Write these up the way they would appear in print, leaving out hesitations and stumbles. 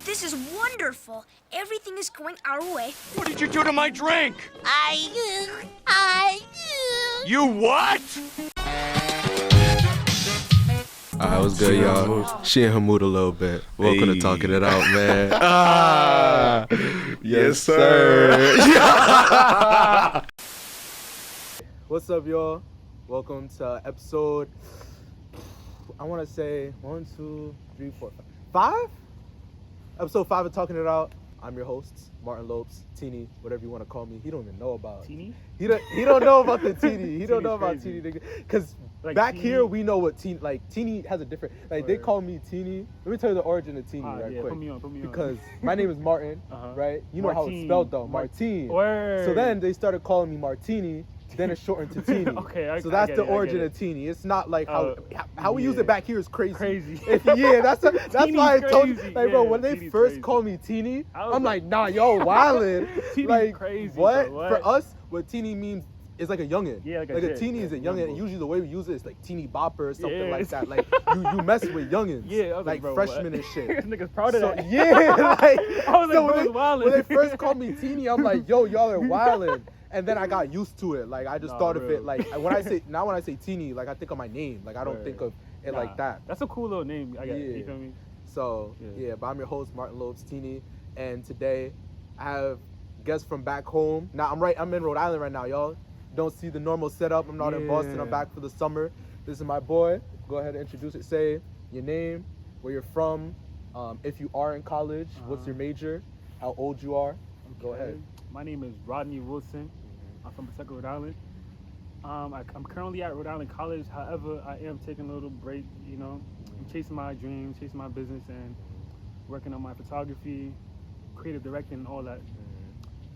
This is wonderful. Everything is going our way. What did you do to my drink? I. You what? Alright, what's good, y'all? She in her mood a little bit. Welcome to Talking It Out, man. Yes, sir. What's up, y'all? Welcome to episode, I want to say 1, 2, 3, 4, 5? Episode 5 of Talking It Out. I'm your host, Martin Lopes, Teeny, whatever you want to call me. He don't even know about Teeny? He don't know about the Teeny. He don't know about crazy. Teeny, nigga. Because Like back Teeny? here, we know what Teeny, like, Teeny has a different, like, they Word. call me Teeny. Let me tell you the origin of Teeny right quick. Put me on. Because my name is Martin, right? You know how it's Martine. spelled, though, Martine. Word. So then they started calling me Martini, then it's shortened to Teeny. Okay, so I that's get the it, origin of Teeny. It's not like how we use yeah. it back here is crazy. Crazy. That's Teeny why I told you, crazy. like, bro, Yeah, when they Teeny's first crazy. call me Teeny, I was I'm like, like, nah, yo, wildin'. Teeny's like, crazy, what? bro, what? For us, what Teeny means is like a youngin'. Yeah, like a a kid, teeny is a young youngin'. boy. And usually the way we use it is like teeny bopper or something Yeah. like that. Like you mess with youngins. Yeah, I was like bro, freshmen what? and shit. This nigga's proud of So, that. yeah, like, I was like, so bro, when, it's wildin'. when they first called me teeny, I'm like, yo, y'all are wildin'. And then I got used to it. Like I just thought of real. it like when I say teeny, like I think of my name. Like I don't Right. think of it like that. That's a cool little name. I got Yeah. you feel me? So yeah, but I'm your host, Martin Lopes, Teeny, and today I have guests from back home. Now I'm in Rhode Island right now, y'all. Don't see the normal setup. I'm not in Boston. I'm Yeah. back for the summer. This is my boy. Go ahead and introduce it. Say your name, where you're from, if you are in college, what's your major, how old you are. Go ahead. My name is Rodney Wilson. I'm from Pawtucket, Rhode Island. I'm currently at Rhode Island College. However, I am taking a little break. You know, I'm chasing my dreams, chasing my business, and working on my photography, creative directing, and all that.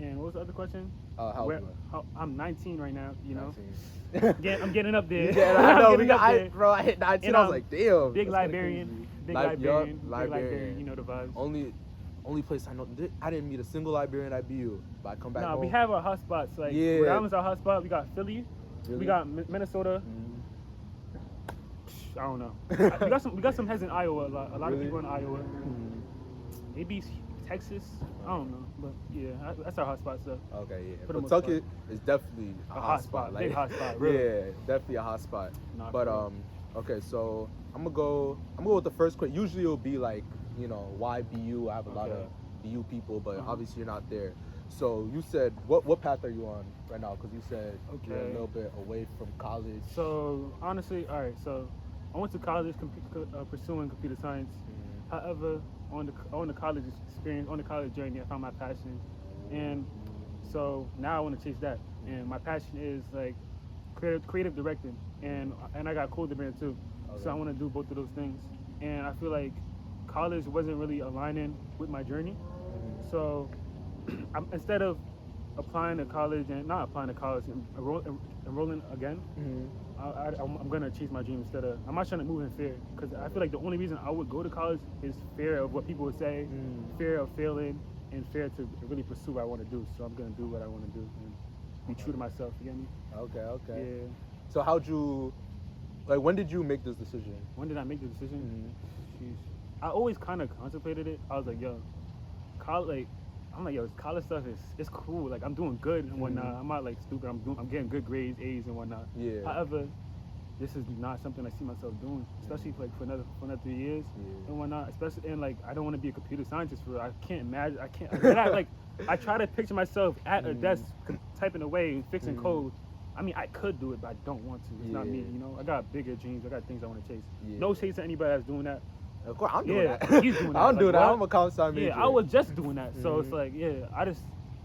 And what was the other question? How I'm 19 right now. You know, 19. I'm getting up there. Yeah, I know. I'm getting up there. Bro, I hit 19. And I was like, damn. Big that's kinda librarian. crazy. Big Librarian. librarian. You know the vibes. Only place I know. I didn't meet a single librarian at BU, but I come back home. We have our hot spots. Like, Yeah. Rhode Island's our hot spot. We got Philly. Really? We got Minnesota. I don't know. we got some heads in Iowa. A lot of Really? people in Iowa. Maybe Texas. I don't know. But yeah, that's our hot spot stuff. Okay, yeah. For the most Pawtucket is definitely a hot spot. Big hot spot. Really. Yeah, definitely a hot spot. Nah, But for real. okay, so I'm gonna go with the first question. Usually it'll be like, you know, why BU? I have a lot of BU people, but obviously you're not there. So you said what path are you on right now? Because you said you're a little bit away from college. So honestly, all right. So I went to college pursuing computer science. However, on the college experience, on the college journey, I found my passion, and so now I want to chase that. And my passion is like creative directing, and I got cool brand too. Okay. So I want to do both of those things. And I feel like college wasn't really aligning with my journey. So instead of applying to college and not applying to college and enrolling again, I'm gonna chase my dream instead of. I'm not trying to move in fear, because I feel like the only reason I would go to college is fear of what people would say, fear of failing, and fear to really pursue what I want to do. So I'm gonna do what I want to do and be true to myself. You get me? Okay. Yeah. So when did you make this decision? When did I make the decision? Sheesh. I always kind of contemplated it. I was like, yo, college. I'm like, yo, college stuff it's cool. Like, I'm doing good and whatnot. I'm not like stupid. I'm getting good grades, A's and whatnot. Yeah. However, this is not something I see myself doing, especially for another 3 years and whatnot. Especially, and like, I don't want to be a computer scientist for real. I can't imagine. I try to picture myself at a desk typing away and fixing code. I mean, I could do it, but I don't want to. It's not me, you know. I got bigger dreams. I got things I want to chase. Yeah. No shade to anybody that's doing that. Of course, I'm doing that. He's doing that. I'm doing Like, that. what? I'm a comp sci major. Yeah, I was just doing that. So it's like, I just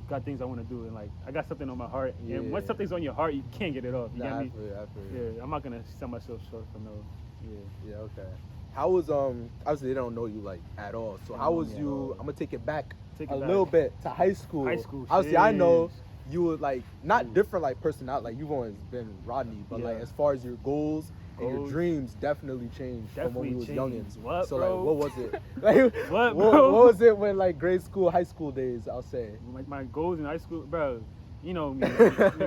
got things I want to do, and like, I got something on my heart. Yeah. And once something's on your heart, you can't get it off. You Nah, get me? I feel you. Yeah, I'm not gonna sell myself short for no. Yeah, okay. How was obviously they don't know you like at all. So how was you? I'm gonna take it back a little bit to high school. High school. Obviously I know sheesh. you were like not different like personality, like you've always been Rodney, but like as far as your goals and your dreams definitely changed from when we was youngins. What, so bro? like what was it? Like What, bro? what was it when like grade school, high school days, I'll say? My goals in high school, bro. You know me.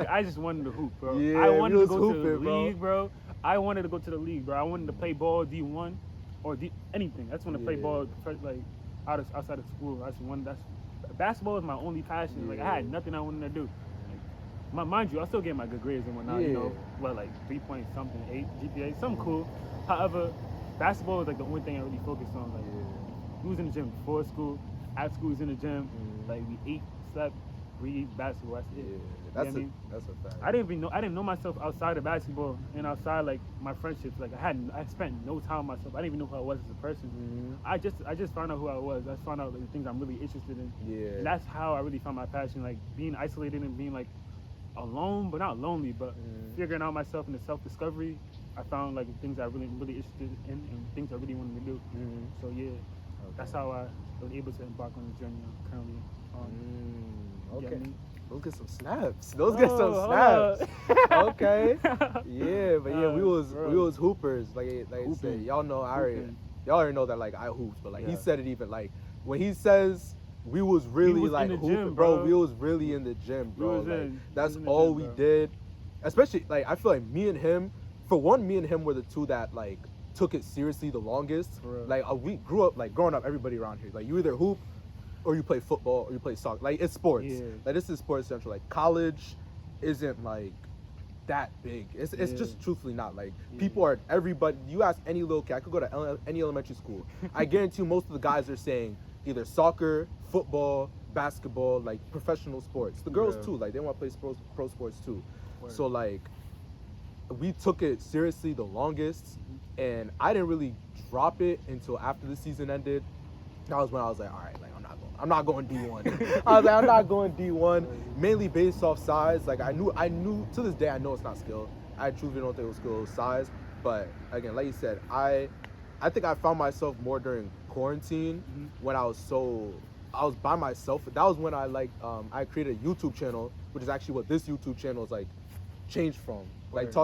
I just wanted to hoop, bro. Yeah, I wanted you to was go to the hooping, bro. league, bro. I wanted to go to the league, bro. I wanted to play ball D1 or anything. I just want to play ball, like outside of school. Basketball is my only passion. Like I had nothing I wanted to do. Mind you, I still get my good grades and whatnot. You know, like 3 point something, 8 GPA, something cool. However, basketball is like the only thing I really focused on. Like we was in the gym before school, at school was in the gym. Like we ate, slept, breathed basketball. That's it. That's a fact. I didn't know myself outside of basketball and outside like my friendships. Like I spent no time with myself. I didn't even know who I was as a person. I just found out who I was. I found out like, the things I'm really interested in. Yeah. And that's how I really found my passion. Like being isolated and being like alone, but not lonely, but figuring out myself in the self-discovery. I found like things I really interested in and things I really wanted to do. So yeah, that's how I was able to embark on the journey I'm currently on. Okay. Those get some snaps. Okay. Yeah, but yeah, we was hoopers. Like I said, y'all already know that like I hoops, but like he said it even like when he says we was really like hooping, gym, bro. We was really in the gym, bro. Like, that's all we did. Especially like I feel like me and him were the two that like took it seriously the longest. Like we grew up like growing up, everybody around here like you either hoop or you play football or you play soccer. Like it's sports. Like this is sports central. Like college isn't like that big. It's just truthfully not. Like everybody. You ask any little kid, I could go to any elementary school. I guarantee you most of the guys are saying either soccer, football, basketball, like professional sports. The girls too, like they want to play pro sports too. So like we took it seriously the longest, and I didn't really drop it until after the season ended. That was when I was like, all right, like I'm not going D1. I was like, I'm not going D1, mainly based off size. Like I knew to this day I know it's not skill. I truly don't think it was skill, it was size. But again, like you said, I think I found myself more during quarantine when I was by myself. That was when I created a YouTube channel, which is actually what this YouTube channel is like changed from. Like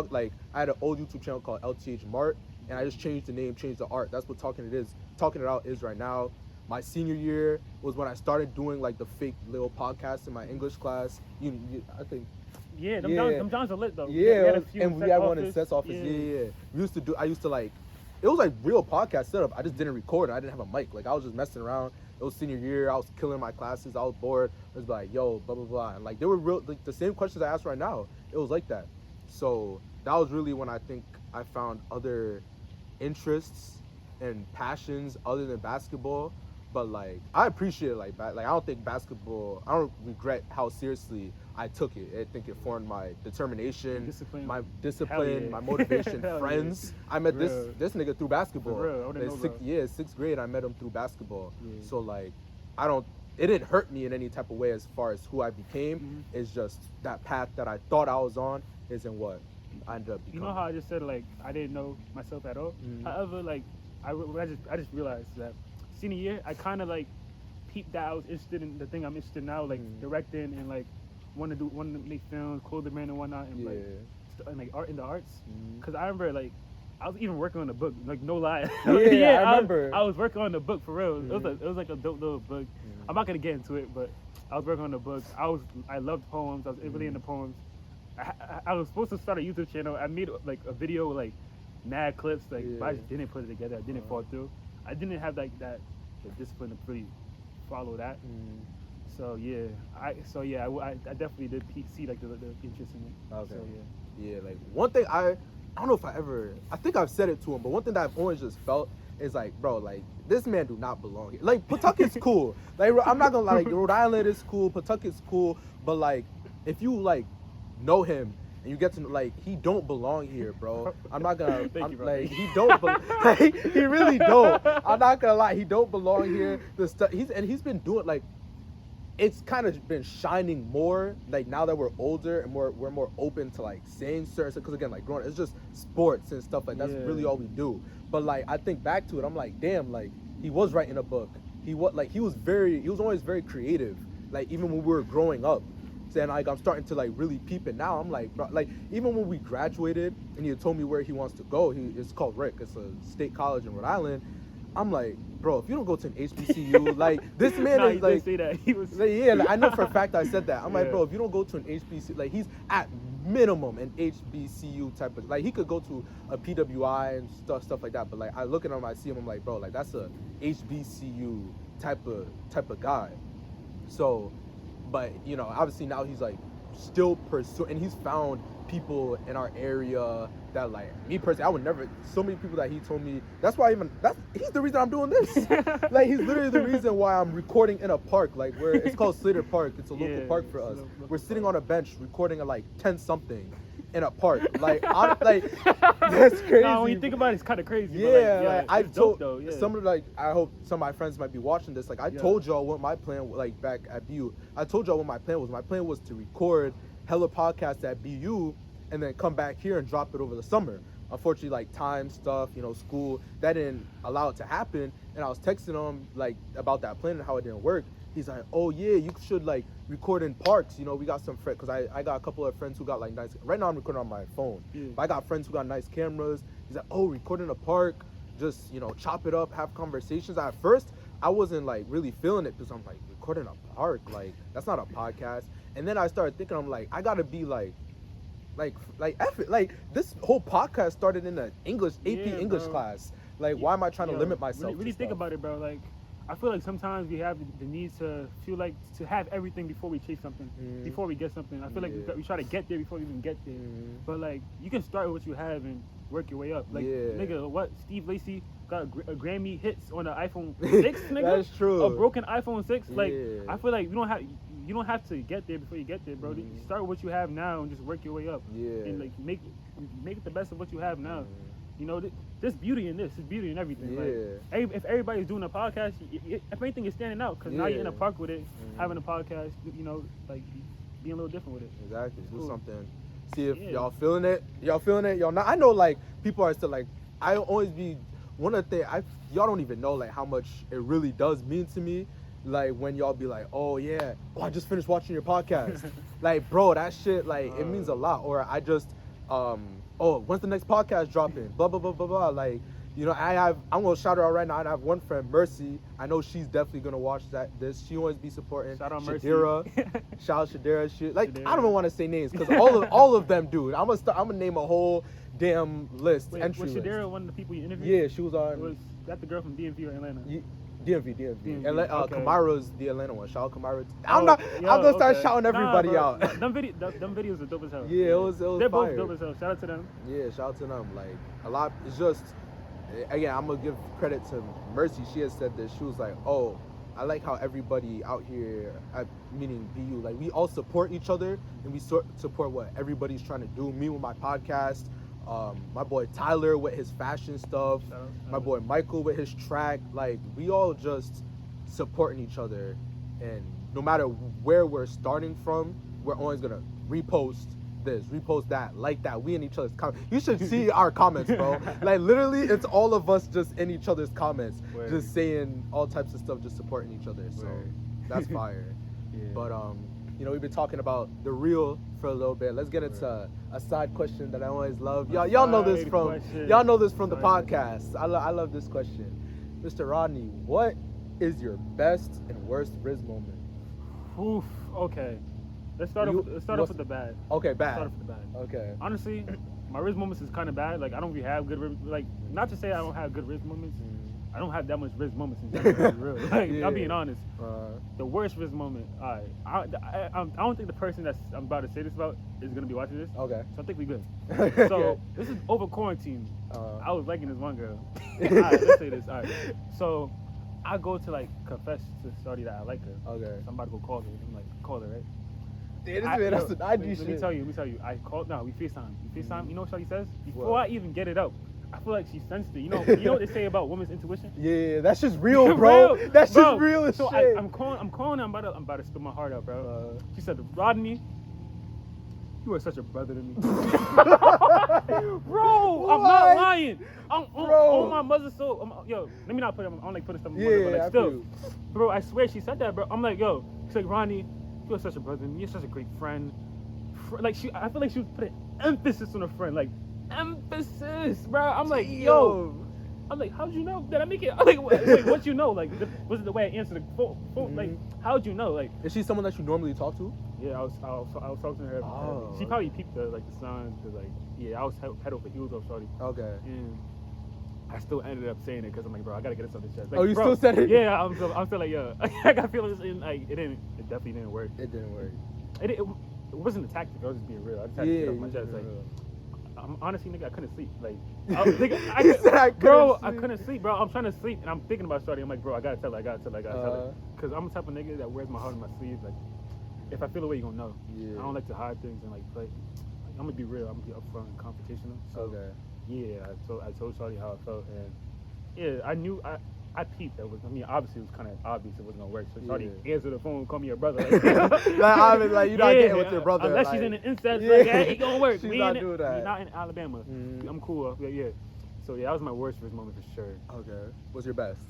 I had an old YouTube channel called LTH Mart, and I just changed the name, changed the art. That's what Talkin It Out is right now. My senior year was when I started doing like the fake little podcasts in my English class. I think. Yeah, them Johns are lit though. Yeah, and we had one in Seth's office. Yeah. I used to like, it was like real podcast setup. I just didn't record. I didn't have a mic. Like I was just messing around. It was senior year. I was killing my classes. I was bored. I was like, yo, blah blah blah. And like they were real. Like the same questions I ask right now. It was like that. So that was really when I think I found other interests and passions other than basketball. But like I appreciate it like I don't think basketball, I don't regret how seriously I took it. I think it formed my determination, my discipline, my motivation, friends. I met this nigga through basketball. Sixth grade I met him through basketball. So like it didn't hurt me in any type of way as far as who I became. It's just that path that I thought I was on isn't what I ended up becoming. You know how I just said like I didn't know myself at all? However, like I just realized that senior year, I kind of like peeped that I was interested in the thing I'm interested in now, like directing and like wanting to make films, clothing brand and whatnot, and like art in the arts. Cause I remember like I was even working on the book, like no lie. I remember. I was working on the book for real. It was like a dope little book. I'm not gonna get into it, but I was working on the book. I loved poems. I was really into poems. I was supposed to start a YouTube channel. I made like a video with like mad clips, but I just didn't put it together. I didn't fall through. I didn't have like the discipline to really follow that. So I definitely did see like the interest in it. Okay. So yeah, like one thing I don't know if I think I've said it to him, but one thing that I've always just felt is like, bro, like this man do not belong here. Like Pawtucket's cool. Like I'm not gonna lie, like Rhode Island is cool, Pawtucket's cool, but like if you like know him and you get to know, like he don't belong here, bro. I'm not gonna he don't like, he really don't. I'm not gonna lie, he don't belong here. The stuff he's been doing like it's kind of been shining more like now that we're older and we're more open to like saying certain stuff, because again like growing it's just sports and stuff like that's really all we do. But like I think back to it, I'm like damn, like he was writing a book, he was always very creative, like even when we were growing up. And like I'm starting to like really peep it now. I'm like, bro, like even when we graduated and he had told me where he wants to go, it's called Rick. It's a state college in Rhode Island. I'm like, bro, if you don't go to an HBCU, like this man Nah, is he like, did say that. He was like, yeah, like, I know for a fact I said that. I'm like, Yeah. bro, if you don't go to an HBCU, like he's at minimum an HBCU type of, like he could go to a PWI and stuff like that. But like I look at him, I see him, I'm like, bro, like that's a HBCU type of guy. So, but you know, obviously now he's like still pursuing, and he's found people in our area that, like, me personally, I would never, so many people that he told me, he's the reason I'm doing this. Like, he's literally the reason why I'm recording in a park, like, where it's called Slater Park. It's a local park for us. We're sitting on a bench recording at like 10 something in a park. Like, that's crazy. Nah, when you think about it, it's kind of crazy. Yeah, but like I it's told dope, though. Yeah. some of, like, I hope some of my friends might be watching this. Like, I told y'all what my plan, like, back at BU. I told y'all what my plan was. My plan was to record hella podcasts at BU and then come back here and drop it over the summer. Unfortunately, like, time stuff, you know, school, that didn't allow it to happen. And I was texting him, like, about that plan and how it didn't work. He's like, oh yeah, you should, like, record in parks. You know, we got some friends, because I got a couple of friends who got, like, nice, right now I'm recording on my phone. Yeah. But I got friends who got nice cameras. He's like, oh, record in a park, just, you know, chop it up, have conversations. At first, I wasn't, like, really feeling it, because I'm like, recording a park, like, that's not a podcast. And then I started thinking, I'm like, I gotta be like F it. Like, this whole podcast started in an English, AP English class. Like, why am I trying to limit myself? Really think about it, bro. Like, I feel like sometimes we have the need to feel like to have everything before we chase something, before we get something. I feel like we try to get there before we even get there. But, like, you can start with what you have and work your way up. Like, nigga, what? Steve Lacy got a Grammy hits on the iPhone 6, nigga? That's true. A broken iPhone 6? Like, I feel like you don't have to get there before you get there, bro. You start with what you have now and just work your way up. Yeah. And, like, make it the best of what you have now. You know, there's beauty in this. There's beauty in everything. Like, if everybody's doing a podcast, if anything is standing out, because now you're in a park with it, having a podcast, you know, like, being a little different with it. Exactly. Do something. See if y'all feeling it. Y'all not. I know, like, people are still, like, I always be, one of the things, y'all don't even know, like, how much it really does mean to me. Like, when y'all be like, oh yeah, I just finished watching your podcast. Like, bro, that shit, like, it means a lot. Or I just, oh, when's the next podcast dropping? Blah, blah, blah, blah, blah. Like, you know, I'm gonna shout her out right now. I have one friend, Mercy. I know she's definitely gonna watch this. She always be supporting. Shout out Shadira. Mercy. Shout out Shadira. Shadira. I don't even want to say names, because all of them, dude. I'm gonna name a whole damn list. Wait, entry was list. Shadira one of the people you interviewed? Yeah, she was on. Was that the girl from DMV or Atlanta? DMV. Okay. Kamara's the Atlanta one. Shout out Kamara. I'm gonna start shouting everybody out. Them videos are dope as hell. Yeah, it was They're fire. both dope as hell. Shout out to them. Yeah, shout out to them. Like, a lot, it's just, again, I'm gonna give credit to Mercy. She has said this. She was like, oh, I like how everybody out here, meaning BU, like, we all support each other, and we support what everybody's trying to do. Me with my podcast, my boy Tyler with his fashion stuff, my boy Michael with his track. Like, we all just supporting each other, and no matter where we're starting from, we're always gonna repost this, repost that, like that. We in each other's comments. You should see our comments, bro. Like, literally, it's all of us just in each other's comments, just saying all types of stuff, just supporting each other. So that's fire. But you know, we've been talking about the real for a little bit. Let's get into a side question that I always love. Y'all know this from the podcast. I love this question. Mr. Rodney, what is your best and worst Riz moment? Oof. Okay. Let's start off with the bad. Okay, bad. Start off with the bad. Okay. Honestly, my Riz moments is kind of bad. Like, I don't really have good Riz, like, not to say I don't have good Riz moments. I don't have that much Riz moments in general, to be real. Like, I'm being honest. The worst Riz moment, I don't think the person I'm about to say this about is going to be watching this. Okay. So I think we good. So, this is over quarantine. I was liking this one girl. Alright, let's say this. Alright. So, I go to, like, confess to Shorty that I like her. Okay. So I'm about to go call her. I'm like, call her, right? Damn, that's an IG shit. Let me tell you. I called, we FaceTime. You know what Shorty says? Before I even get it up, I feel like she sensed it. You know what they say about women's intuition? Yeah, that's just real, bro. That's just real as so shit. I'm calling her. I'm about to spill my heart out, bro. She said, Rodney, you are such a brother to me. Bro, what? I'm not lying. On my mother's soul. Yo, let me not put it. I don't like putting stuff in my mother, but like, still. Bro, I swear she said that, bro. I'm like, yo. She's like, Rodney, you are such a brother to me. You're such a great friend. Like, I feel like she was putting emphasis on a friend. Like, emphasis, bro. I'm like, yo. I'm like, how'd you know? Did I make it? I'm like, wait, what you know? Like, was it the way I answered the phone? Like, how'd you know? Like, is she someone that you normally talk to? Yeah, I was talking to her. Oh. She probably peeped the signs. I was head over heels off shorty. Okay. And I still ended up saying it because I'm like, bro, I gotta get it off the chest. Like, oh, you bro, still said it? Yeah, I'm still like, yo, I got feelings, and like, it definitely didn't work. It didn't work. It wasn't a tactic. I was just being real. I just had to get it off my chest. Like, I'm honestly, nigga, I couldn't sleep. Like, I couldn't sleep, bro. I'm trying to sleep, and I'm thinking about shorty. I'm like, bro, I gotta tell her. Because I'm the type of nigga that wears my heart on my sleeve. Like, if I feel away, you gonna know. Yeah. I don't like to hide things and like play. Like, I'm gonna be real. I'm gonna be upfront and confrontational. So, okay. Yeah, I told shorty how I felt, and yeah, I knew I peeped that was. I mean, obviously it was kind of obvious it wasn't gonna work. So shorty answered the phone, call me your brother. Like, I was like, you're not getting with your brother. Unless like, she's in the incest, like, hey, it gonna work. She's not doing that. We're not in Alabama. I'm cool. Yeah. So yeah, that was my worst Riz moment for sure. Okay. What's your best?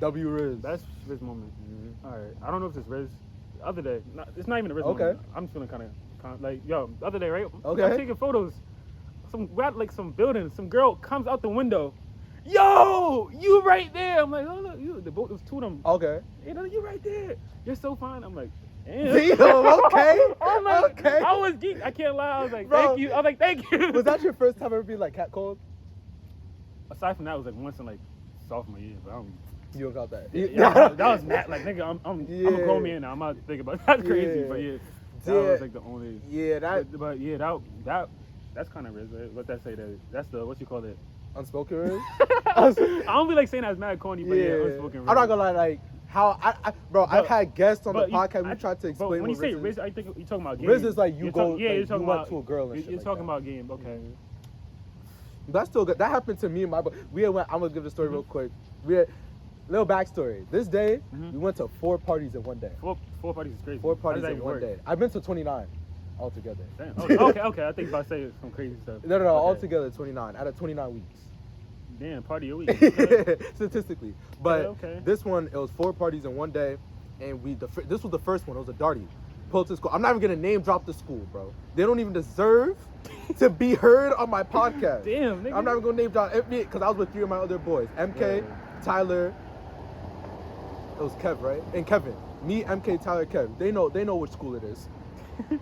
W Riz. Best Riz moment. All right. I don't know if it's Riz. The other day, it's not even a Riz moment. I'm feeling kind of like, yo, the other day, right? Okay. I'm taking photos. We're at like some building. Some girl comes out the window. Yo, you right there. I'm like, oh look, you. The boat. There's two of them. Okay. You know, you right there. You're so fine. I'm like, damn. Okay. I'm like, okay. I was geeked. I can't lie. I was like, Bro, thank you. I was like, thank you. Was that your first time ever being like catcalled? Aside from that, it was like once in like sophomore year, but I don't. You don't got that. Yeah, that was mad. Like, nigga, I'm a grown man now. I'm not thinking about that crazy, but yeah, that was like the only. Yeah, But yeah, that's kind of Riz. What that say? That's the what you call it? Unspoken Riz. I don't be like saying that's mad corny, but yeah, unspoken Riz. I'm not gonna lie, like how I've had guests on the podcast. We tried to explain. But when you say Riz, I think you're talking about game. Riz is like you go. Yeah, you're talking went about to a girl and shit. You're talking about game. Okay. That's still good. That happened to me and my. I'm gonna give the story real quick. Little backstory. This day, we went to 4 parties in one day. Four parties is crazy. 4 parties in one day. I've been to 29 altogether. Damn. Okay. I think if I say some crazy stuff. No. Altogether 29 out of 29 weeks. Damn, party a week. Statistically, but this one it was 4 parties in one day, and this was the first one. It was a Darty. Pulled to school. I'm not even gonna name drop the school, bro. They don't even deserve to be heard on my podcast. Damn, nigga. I'm not even gonna name drop it because I was with 3 of my other boys. MK, Tyler. It was Kev, right? And Kevin. Me, MK, Tyler, Kev. They know which school it is.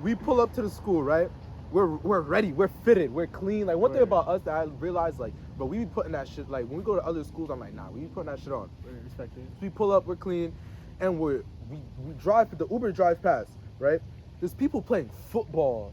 We pull up to the school, right? We're ready. We're fitted. We're clean. Like one thing about us that I realized, like, bro, we be putting that shit. Like when we go to other schools, I'm like, nah, we be putting that shit on. Respect it. We pull up, we're clean, and we drive. The Uber drive past, right? There's people playing football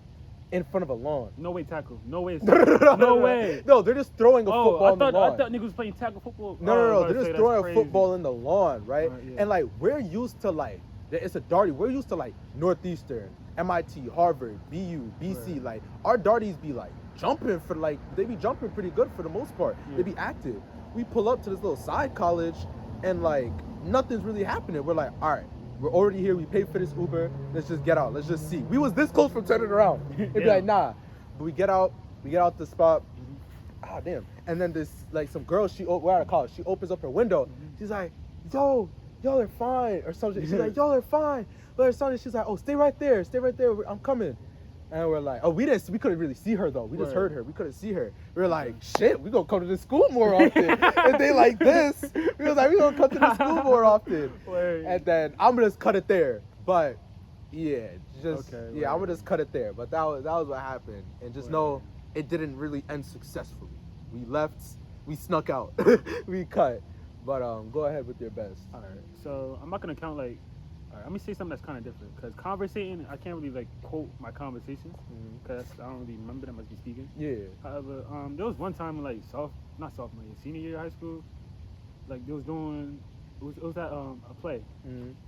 in front of a lawn. No way tackle. No way. No way. No, they're just throwing a football in the lawn. I thought niggas was playing tackle football. No. They're just throwing a football in the lawn, right? Yeah. And like we're used to like it's a Darty. We're used to like Northeastern, MIT, Harvard, BU, BC. Like our Darties be like jumping for like they be jumping pretty good for the most part. They be active. We pull up to this little side college and like nothing's really happening. We're like, all right, we're already here. We paid for this Uber. Let's just get out. Let's just see. We was this close from turning around. It'd be like, nah. But we get out the spot. Ah, damn. And then this like some girl. We're out of college. She opens up her window. She's like, yo, y'all are fine or something. She's like, y'all are fine. But something. She's like, oh, stay right there. I'm coming. And we're like, we couldn't really see her though. We just heard her. We couldn't see her. We were like, shit, we gonna come to this school more often. And they like this. We was like, we gonna come to the school more often. And then I'm gonna just cut it there. But yeah, I'm gonna just cut it there. But that was what happened. And just know it didn't really end successfully. We left, we snuck out, we cut. But go ahead with your best. All right. So I'm not gonna count like. All right, let me say something that's kind of different because conversating, I can't really like quote my conversations because I don't really remember them as we speaking. Yeah. However, there was one time like sophomore year, senior year of high school, like they was doing it was at a play,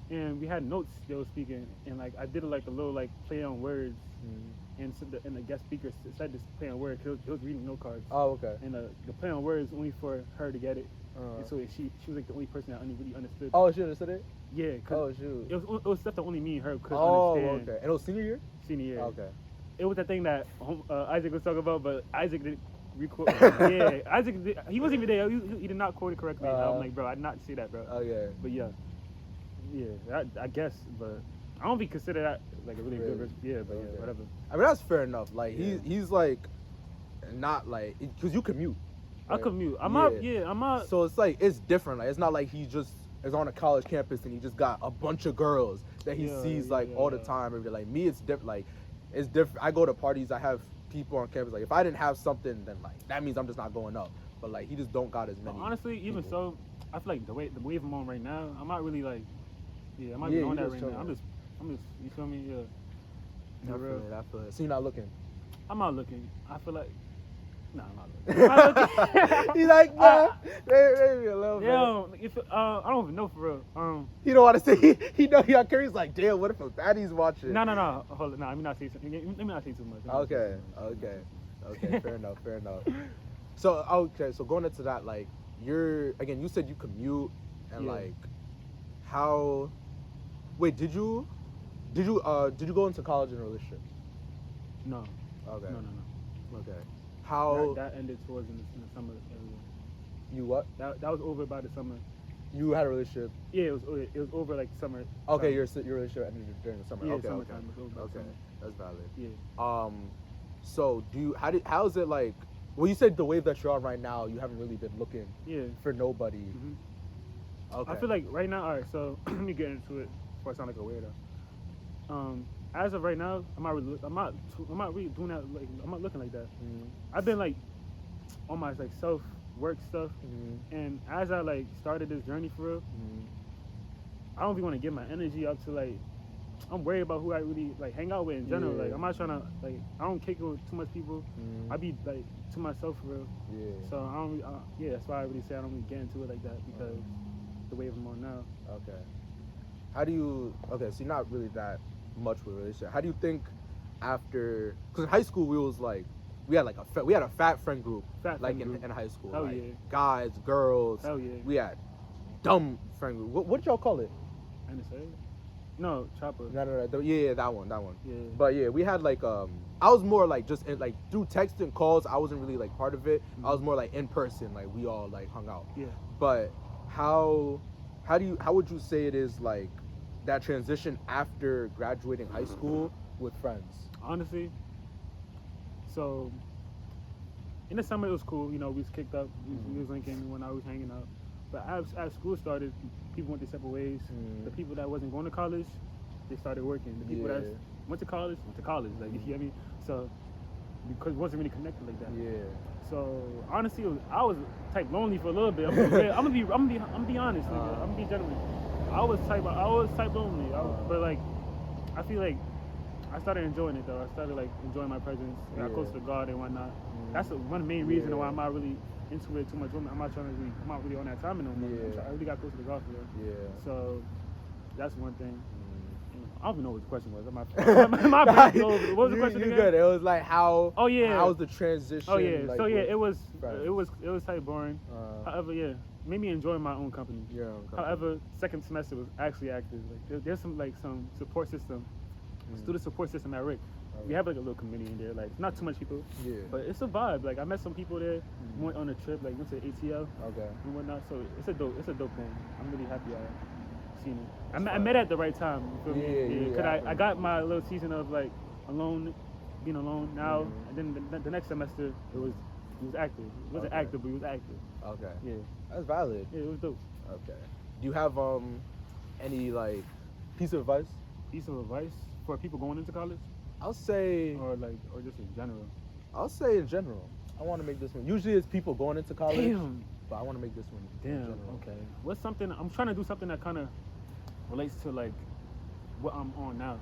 and we had notes they were speaking, and like I did like a little like play on words, and so and the guest speaker said this play on words. He was reading note cards. Oh, okay. And the play on words only for her to get it. And so she was like the only person that really understood. Oh, she understood it? Yeah. Oh, shoot. It was stuff that only me and her could understand. Oh, okay. And it was senior year? Senior year. Okay. It was that thing that Isaac was talking about, but Isaac didn't record. Isaac, he wasn't even there. He did not quote it correctly. I'm like, bro, I did not see that, bro. Oh, yeah. But I guess, but I don't be consider that like a really good. Yeah, but whatever. I mean, that's fair enough. Like he's like, not like, because you commute. I Right? commute. I'm out. So it's like it's different. Like it's not like he just is on a college campus and he just got a bunch of girls that he sees like all the time. Every day. Like me, it's different. Like it's different. I go to parties. I have people on campus. Like if I didn't have something, then like that means I'm just not going up. But like he just don't got as many. Honestly, even people. so, I feel like the wave I'm on right now, I'm not really like, I'm not even on that right now. I'm just, you feel me? Yeah. I feel it. So you're not looking. I'm not looking. I feel like, nah, I'm not looking. He's like, nah, maybe a little bit. I don't even know for real. He don't want to say. He know he got curious. Like, damn, what if a baddie's watching? No. Hold on. Nah, let me not say something. Let me not say too much. Okay. Fair enough. So going into that, like, you said you commute, and like, how? Wait, did you go into college in a relationship? No. Okay. No. Okay. How? That ended towards in the summer area. You what? That was over by the summer. You had a relationship. Yeah, it was over like summer. Okay, your relationship ended during the summer. Yeah, okay. summertime. It was over by summer. That's valid. Yeah. So how is it like? Well, you said the wave that you're on right now, you haven't really been looking for nobody. Mm-hmm. Okay. I feel like right now, all right, so let me get into it before I sound like a weirdo. As of right now, I'm not really doing that. Like, I'm not looking like that. Mm-hmm. I've been like on my like self work stuff, and as I like started this journey for real, I don't really want to give my energy up to like. I'm worried about who I really like hang out with in general. Like I'm not trying to like I don't kick it with too much people. I be like to myself for real. Yeah. So I don't. That's why I really say I don't really get into it like that because the wave I'm on now. Okay. How do you? Okay, so you're not really that much with a relationship. How do you think after? Because in high school we had a fat friend group. In high school. Hell like, yeah. Guys, girls. Hell yeah. We had dumb friend group. What did y'all call it? NSA? No, Chopper. No. Yeah, that one. Yeah. But yeah, we had like I was more like just like through text and calls. I wasn't really like part of it. I was more like in person. Like we all like hung out. Yeah. But how would you say it is like that transition after graduating high school with friends? Honestly, so in the summer it was cool. You know, we was kicked up. We was linking when I was hanging out. But as school started, people went their separate ways. The people that wasn't going to college, they started working. The people that went to college. Like, you hear me? So, because it wasn't really connected like that. Yeah. So, honestly, I was type lonely for a little bit. I'm gonna be honest, nigga. I'm gonna be genuine. I was type lonely. But like, I feel like I started enjoying it though. I started like enjoying my presence. I got close to God and whatnot. That's one of the main reasons why I'm not really into it too much. I'm not really on that time no more. I really got close to God for real. Yeah. So that's one thing. I don't even know what the question was. My brain's all over. What was the question again? Good. It was like how. Oh yeah. How was the transition? Oh yeah. Like, so yeah, it was type boring. However, made me enjoy my own company. However, second semester was actually active. Like there's some support system, student support system at Rick. We have like a little committee in there, like not too much people, but it's a vibe. Like I met some people there, went on a trip, like went to ATL, and whatnot. So it's a dope thing. I'm really happy I seen it. I met at the right time. You feel me? Cause I got my little season of like being alone now, and then the next semester it was active. It wasn't active, but it was active. Okay. Yeah. That's valid. Yeah, it was dope. Okay. Do you have any like piece of advice? Piece of advice for people going into college? I'll say, or just in general. I'll say in general. I want to make this one. Usually it's people going into college. Damn. But I want to make this one. Damn. Okay. What's something I'm trying to do something that kind of relates to like what I'm on now.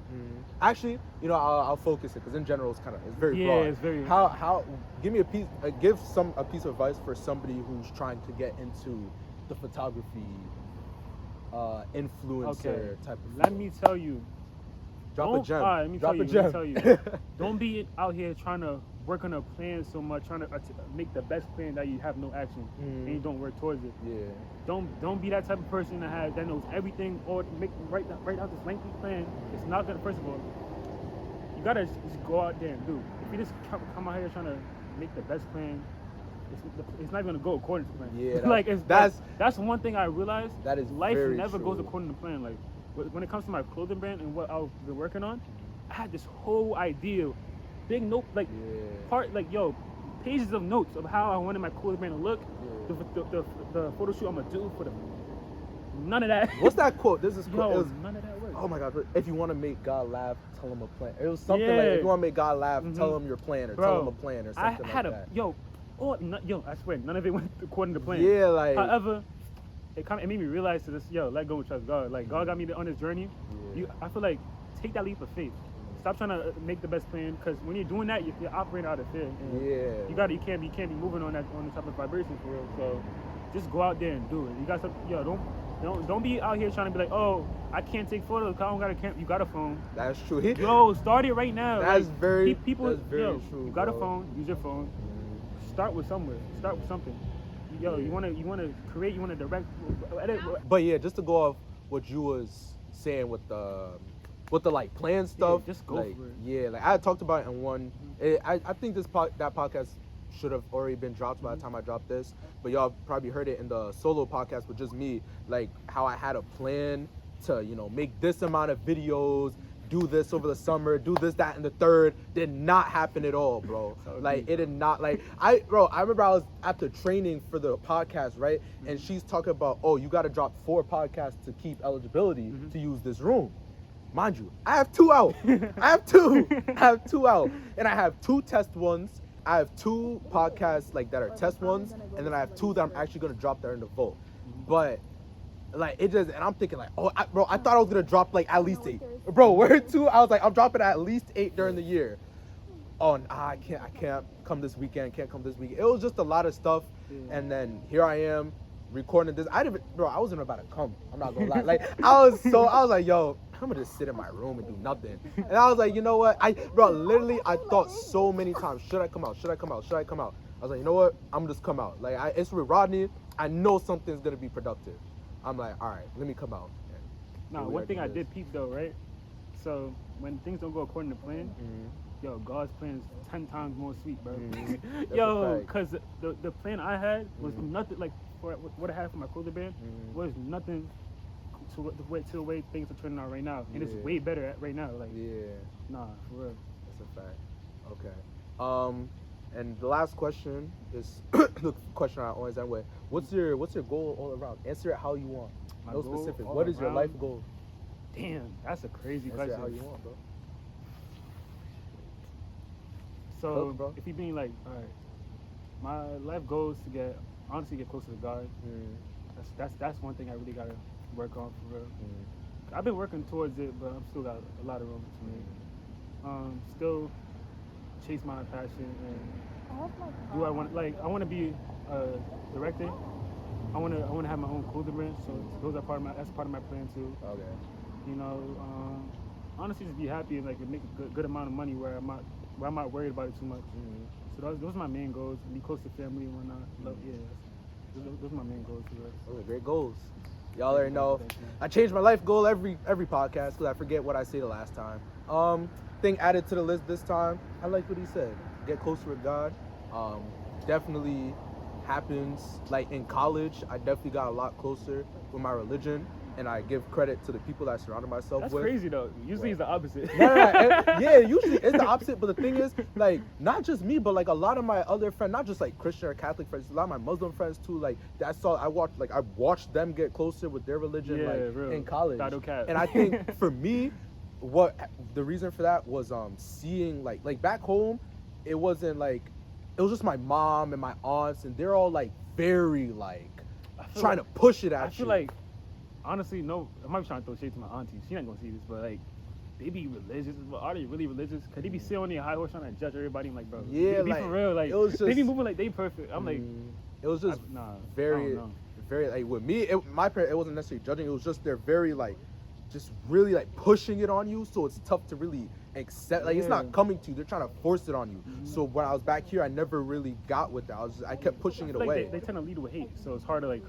Actually, I'll focus it because in general it's very broad. Yeah, it's very. How? Give me a piece of advice for somebody who's trying to get into the photography influencer type of. Let me tell you. Drop a gem. All right, let me tell you. Don't be out here trying to work on a plan so much, trying to make the best plan that you have no action and you don't work towards it. Yeah. Don't be that type of person that knows everything or write out this lengthy plan. It's not gonna. First of all, you gotta just go out there and do. If you just come out here trying to make the best plan, it's not gonna go according to plan. Yeah. That's one thing I realized. That is life very never true. goes according to plan. Like when it comes to my clothing brand and what I've been working on, I had this whole idea, big note, pages of notes of how I wanted my cooler band to look. Yeah. The photo shoot I'm gonna do for the. None of that. What's that quote? This is Yo, it was, none of that works. oh my God! If you want to make God laugh, tell him a plan. It was something Yeah. like if you want to make God laugh, tell him your plan or Bro, tell him a plan or something I had like a that. yo, I swear, none of it went according to plan. Yeah, like However, it made me realize to this, let go and trust God. Like God got me on this journey. Yeah. I feel like take that leap of faith. Stop trying to make the best plan, because when you're doing that, you're operating out of fear. And you can't be moving on the type of vibration for real. So just go out there and do it. You got some, don't be out here trying to be like, oh, I can't take photos. I don't got a camera. You got a phone. That's true. Yo, start it right now. That's like, very people. That's very yo, true. you got bro. a phone. Use your phone. Start with somewhere. Start with something. Yo, you wanna create. You wanna direct. Edit. But yeah, just to go off what you was saying with the like plan stuff. Yeah, just go like, for it. Yeah, like I talked about it in one. I think that podcast should have already been dropped by the time I dropped this, but y'all probably heard it in the solo podcast with just me, like how I had a plan to make this amount of videos, do this over the summer, do this, that, and the third. Did not happen at all, bro. Like it did not. Like I remember I was after training for the podcast, right? And she's talking about, oh, you got to drop 4 podcasts to keep eligibility to use this room. Mind you, I have 2 out. I have 2 out, and I have 2 test ones. I have 2 podcasts like that are test ones, and then I have 2 that I'm actually gonna drop that are in the vote. But like it just, and I'm thinking like, oh, bro, I thought I was gonna drop like at least 8. Bro, we're 2. I was like, I'm dropping at least 8 during the year. Oh, I can't come this weekend. Can't come this weekend. It was just a lot of stuff, and then here I am recording this. I wasn't about to come. I'm not gonna lie. Like I was like, yo, I'm gonna just sit in my room and do nothing. And I was like, you know what? Literally, I thought so many times, should I come out? Should I come out? Should I come out? I was like, you know what? I'm gonna just come out. Like, it's with Rodney. I know something's gonna be productive. I'm like, all right, let me come out. Now, one thing I did peep though, right? So when things don't go according to plan, yo, God's plan is 10 times more sweet, bro. Yo, because the plan I had was nothing like what I had for my cooler band was nothing to the way things are turning out right now, and it's way better right now. Like, nah, for real. That's a fact. Okay. And the last question is the question I always end with. What's your goal all around? Answer it how you want. No specifics. What is your life goal? Damn, that's a crazy Answer question. it how you want, bro. So, bro. if you're being like, all right, my life goal is to honestly get closer to God. That's one thing I really gotta work on for real. I've been working towards it, but I'm still got a lot of room to make. Still chase my passion, and I want to be a director. I want to have my own clothing brand, so that's part of my plan too. Okay. Honestly, just be happy and like make a good amount of money where I'm not worried about it too much. So those are my main goals. Be close to family and whatnot. Those are my main goals. Those are great goals. Y'all already know. I change my life goal every podcast because I forget what I say the last time. Thing added to the list this time. I like what he said. Get closer with God. Definitely happens like in college. I definitely got a lot closer with my religion, and I give credit to the people that I surrounded myself with. That's crazy though. Usually it's the opposite. Yeah, usually it's the opposite. But the thing is, like, not just me, but like a lot of my other friends, not just like Christian or Catholic friends, a lot of my Muslim friends too. Like I watched them get closer with their religion, in college. And I think for me, what the reason for that was seeing like back home, it wasn't like, it was just my mom and my aunts, and they're all like very like trying to push it at you. I feel like, honestly, no, I might be trying to throw shade to my auntie. She not gonna see this, but like, they be religious, but are they really religious? Cause they be sitting on their high horse trying to judge everybody. I'm like, bro, yeah, be like, for real, like, it was just, they be moving like they perfect. I'm like, it was just very like with me. My parents, it wasn't necessarily judging. It was just they're very like, just really like pushing it on you. So it's tough to really accept. Like it's not coming to you. They're trying to force it on you. So when I was back here, I never really got with that. I kept pushing it away. They tend to lead with hate, so it's hard to like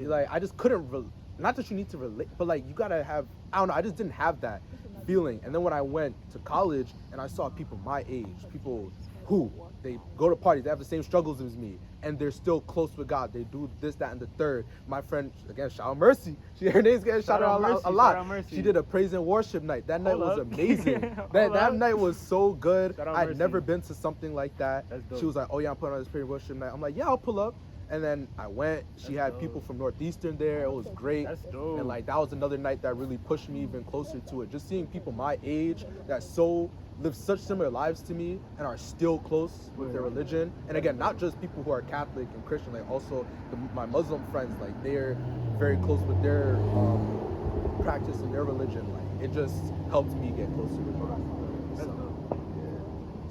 like I just couldn't. Not that you need to relate, but like you gotta have. I don't know. I just didn't have that feeling. And then when I went to college and I saw people my age, people who they go to parties, they have the same struggles as me, and they're still close with God. They do this, that, and the third. My friend, again, shout out Mercy. Her name's getting shouted out a lot. She did a praise and worship night. That night was amazing. that night was so good. I'd never been to something like that. She was like, oh yeah, I'm putting on this praise and worship night. I'm like, yeah, I'll pull up. And then I went. She had people from Northeastern there. It was great. That's dope. And like that was another night that really pushed me even closer to it. Just seeing people my age that live such similar lives to me and are still close with their religion. And again, not just people who are Catholic and Christian, like also my Muslim friends, like they're very close with their practice and their religion. Like it just helped me get closer with God.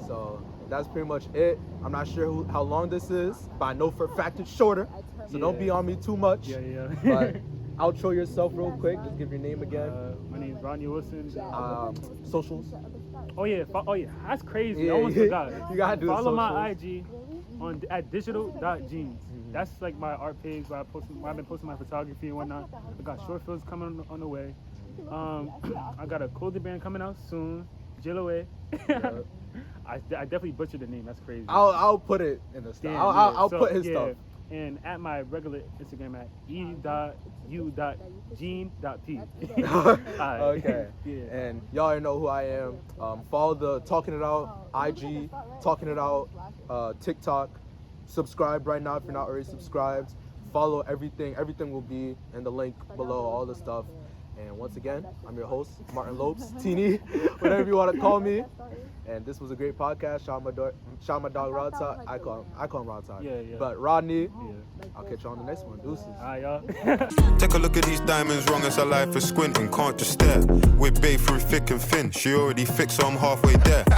So that's pretty much it. I'm not sure how long this is, but I know for a fact it's shorter. So don't be on me too much. Yeah. But outro yourself real quick. Just give your name again. My name is Rodney Wilson. Socials. Oh yeah, that's crazy. I almost forgot. You gotta do Follow socials. my IG at digital.jeans. That's like my art page where I've been posting my photography and whatnot. I got short films coming on the way. I got a clothing brand coming out soon. Jillaway. I definitely butchered the name. That's crazy. I'll put it in the stuff. I'll put his stuff. And at my regular Instagram at e.u.gene.p. Okay. And y'all already know who I am. Follow the Talking It Out IG, Talking It Out TikTok. Subscribe right now if you're not already subscribed. Follow everything. Everything will be in the link below, all the stuff. And once again, I'm your host, Martin Lopes, Teeny, whatever you want to call me. And this was a great podcast. Shout out my dog Rod Talk. I call him Rod Talk. Yeah. But Rodney, I'll catch you on the next one. Deuces. All right, y'all. Take a look at these diamonds, wrong as her life is squinting, can't just stare. We're bae through thick and thin, she already fixed, so I'm halfway there.